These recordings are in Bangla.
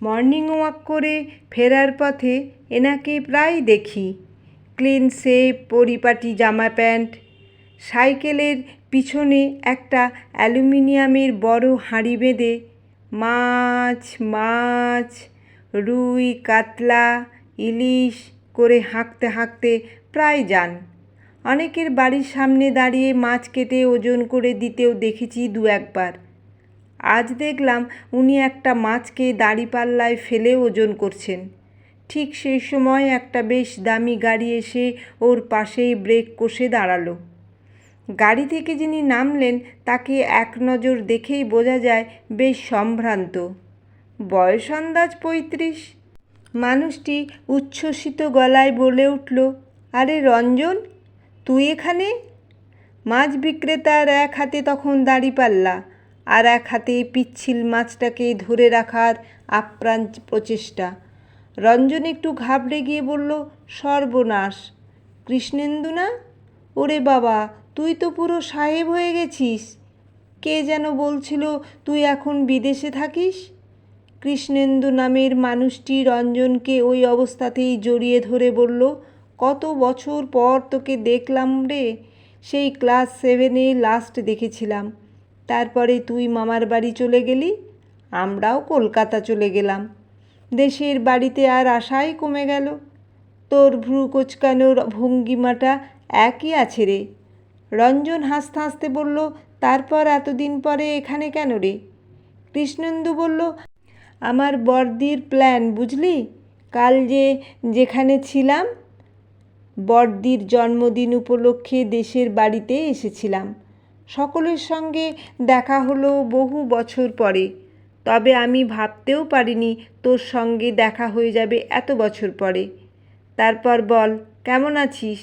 মর্নিং ওয়াক করে ফেরার পথে এনাকে প্রায় দেখি। ক্লিন শেভ, পরিপাটি জামা প্যান্ট, সাইকেলের পিছনে একটা অ্যালুমিনিয়ামের বড় হাঁড়ি বেঁধে মাছ মাছ, রুই, কাতলা, ইলিশ করে হাঁকতে হাঁকতে প্রায় যান। অনেকের বাড়ির সামনে দাঁড়িয়ে মাছ কেটে ওজন করে দিতেও দেখেছি দু একবার। আজ দেখলাম উনি একটা মাছকে দাঁড়িপাল্লায় ফেলে ওজন করছেন। ঠিক সেই সময় একটা বেশ দামি গাড়ি এসে ওর পাশেই ব্রেক কষে দাঁড়ালো। গাড়ি থেকে যিনি নামলেন তাকে এক নজর দেখেই বোঝা যায় বেশ সম্ভ্রান্ত। বয়স আন্দাজ ৩৫। মানুষটি উচ্ছ্বসিত গলায় বলে উঠল, আরে রঞ্জন, তুই এখানে? মাছ বিক্রেতার এক হাতে তখন দাঁড়িপাল্লা, আর এক হাতে পিচ্ছিল মাছটাকে ধরে রাখার আপ্রাণ প্রচেষ্টা। রঞ্জন একটু ঘাবড়ে গিয়ে বলল, সর্বনাশ, কৃষ্ণেন্দু না? ওরে বাবা, তুই তো পুরো সাহেব হয়ে গেছিস। কে যেন বলছিল তুই এখন বিদেশে থাকিস। কৃষ্ণেন্দু নামের মানুষটি রঞ্জনকে ওই অবস্থাতেই জড়িয়ে ধরে বলল, কত বছর পর তোকে দেখলাম রে। সেই ক্লাস 7-এ লাস্ট দেখেছিলাম। তারপরে তুই মামার বাড়ি চলে গেলি, আমরাও কলকাতা চলে গেলাম। দেশের বাড়িতে আর আশাই কমে গেল। তোর ভ্রু কোঁচকানোর ভঙ্গিমাটা একই আছে রে। রঞ্জন হাসতে হাসতে বলল, তারপর এতদিন পরে এখানে কেন রে? কৃষ্ণেন্দু বলল, আমার বড়দির প্ল্যান বুঝলি। কাল যেখানে ছিলাম, বড়দির জন্মদিন উপলক্ষে দেশের বাড়িতে এসেছিলাম। সকলের সঙ্গে দেখা হলো বহু বছর পরে, তবে আমি ভাবতেও পারিনি তোর সঙ্গে দেখা হয়ে যাবে এত বছর পরে। তারপর বল, কেমন আছিস?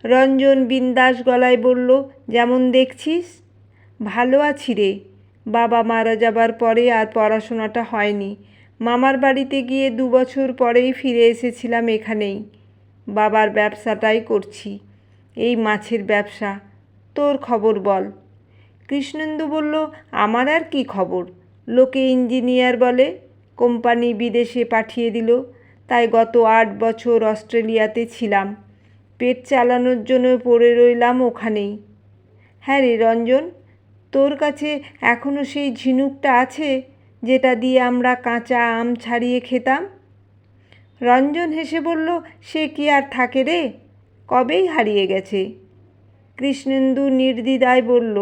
রঞ্জন বিন্দাস গলায় বলল, যেমন দেখছিস। ভালো আছি রে। বাবা মারা যাবার পরে আর পড়াশোনাটা হয়নি। মামার বাড়িতে গিয়ে 2 বছর পরেই ফিরে এসেছিলাম এখানেই। বাবার ব্যবসাটাই করছি, এই মাছের ব্যবসা। তোর খবর বল। কৃষ্ণেন্দু বলল, আমার আর কি খবর? লোকে ইঞ্জিনিয়ার বলে, কোম্পানি বিদেশে পাঠিয়ে দিল, তাই গত 8 বছর অস্ট্রেলিয়াতে ছিলাম। পেট চালানোর জন্য পড়ে রইলাম ওখানেই। হ্যাঁ রে রঞ্জন, তোর কাছে এখনও সেই ঝিনুকটা আছে যেটা দিয়ে আমরা কাঁচা আম ছাড়িয়ে খেতাম? রঞ্জন হেসে বলল, সে কি আর থাকে রে, কবেই হারিয়ে গেছে। কৃষ্ণেন্দু নির্দ্বিধায় বলল,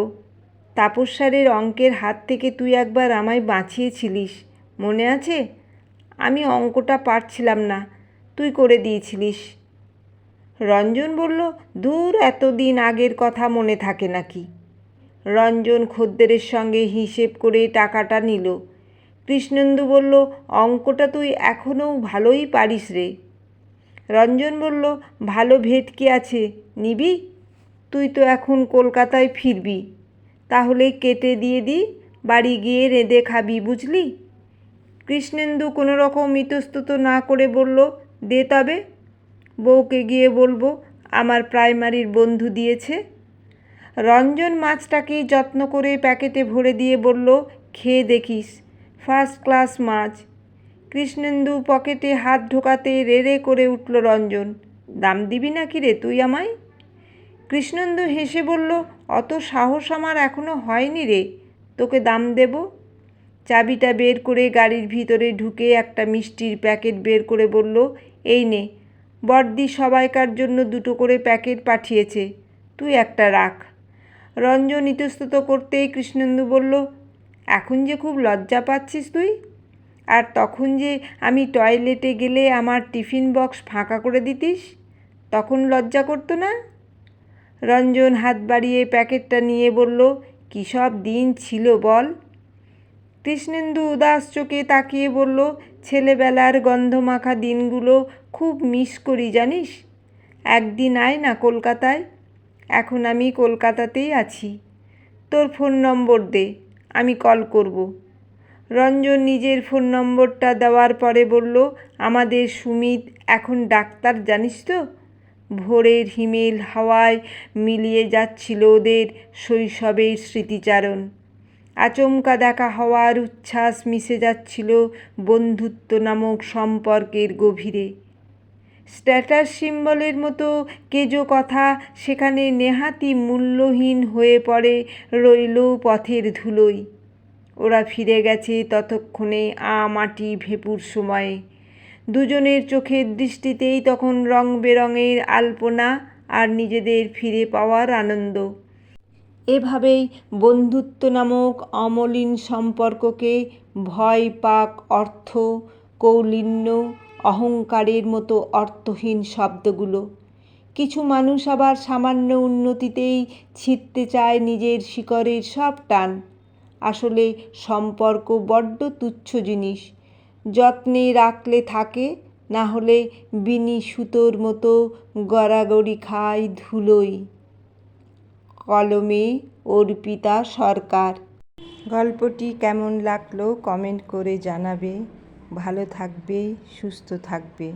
তাপস স্যারের অঙ্কের হাত থেকে তুই একবার আমায় বাঁচিয়েছিলিস, মনে আছে? আমি অঙ্কটা পারছিলাম না, তুই করে দিয়েছিলিস। রঞ্জন বলল, দূর, এতদিন আগের কথা মনে থাকে নাকি? রঞ্জন খদ্দেরের সঙ্গে হিসেব করে টাকাটা নিল। কৃষ্ণেন্দু বলল, অঙ্কটা তুই এখনও ভালোই পারিস রে। রঞ্জন বলল, ভালো ভেটকি আছে, নিবি? তুই তো এখন কলকাতায় ফিরবি, তাহলে কেটে দিয়ে দিই, বাড়ি গিয়ে রেঁধে খাবি, বুঝলি? কৃষ্ণেন্দু কোনো রকম ইতস্তত না করে বলল, দে তবে, বউকে গিয়ে বলবো আমার প্রাইমারির বন্ধু দিয়েছে। রঞ্জন মাছটাকে যত্ন করে প্যাকেটে ভরে দিয়ে বলল, খেয়ে দেখিস, ফার্স্ট ক্লাস মাছ। কৃষ্ণেন্দু পকেটে হাত ঢোকাতে রেড়ে করে উঠল রঞ্জন, দাম দিবি নাকি রে তুই আমায়? কৃষ্ণেন্দু হেসে বলল, অত সাহস আমার এখনো হয়নি রে, তোকে দাম দেব। চাবিটা বের করে গাড়ির ভিতরে ঢুকে একটা মিষ্টির প্যাকেট বের করে বলল, এই নে, বড়দি সবাইকার জন্য 2টো করে প্যাকেট পাঠিয়েছে, তুই একটা রাখ। রঞ্জন ইতস্তত করতেই কৃষ্ণেন্দু বলল, এখন যে খুব লজ্জা পাচ্ছিস তুই, আর তখন যে আমি টয়লেটে গেলে আমার টিফিন বক্স ফাঁকা করে দিতিস, তখন লজ্জা করতো না? রঞ্জন হাত বাড়িয়ে প্যাকেটটা নিয়ে বলল, কী সব দিন ছিল বল। কৃষ্ণেন্দু উদাস চোখে তাকিয়ে বলল, ছেলেবেলার গন্ধমাখা দিনগুলো খুব মিস করি জানিস। একদিন আয় না কলকাতায়, এখন আমি কলকাতাতেই আছি। তোর ফোন নম্বর দে, আমি কল করব। রঞ্জন নিজের ফোন নম্বরটা দেওয়ার পরে বলল, আমাদের সুমিত এখন ডাক্তার জানিস তো। ভোরের হিমেল হাওয়ায় মিলিয়ে যাচ্ছিল ওদের শৈশবের স্মৃতিচারণ। আচমকা দেখা হওয়ার উচ্ছ্বাস মিশে যাচ্ছিল বন্ধুত্ব নামক সম্পর্কের গভীরে। স্ট্যাটাস সিম্বলের মতো কেজো কথা সেখানে নেহাতি মূল্যহীন হয়ে পড়ে রইল পথের ধুলোয়। ওরা ফিরে গেছে ততক্ষণে মাটি ভেপুর সময়ে। দুজনের চোখের দৃষ্টিতেই তখন রং বেরঙের আলপনা আর নিজেদের ফিরে পাওয়ার আনন্দ। এভাবেই বন্ধুত্ব নামক অমলিন সম্পর্ককে ভয় পাক অর্থ, কৌলীন্য, অহংকারের মতো অর্থহীন শব্দগুলো। কিছু মানুষ আবার সামান্য উন্নতিতেই ছিঁড়তে চায় নিজের শিকড়ের সব টান। আসলে সম্পর্ক বড্ড তুচ্ছ জিনিস, যত্নে রাখলে থাকে, না হলে বিনি সুতোর মতো গড়াগড়ি খায় ধুলোয়। কলমে অর্পিতা সরকার। গল্পটি কেমন লাগলো কমেন্ট করে জানাবে। ভালো থাকবে, সুস্থ থাকবে।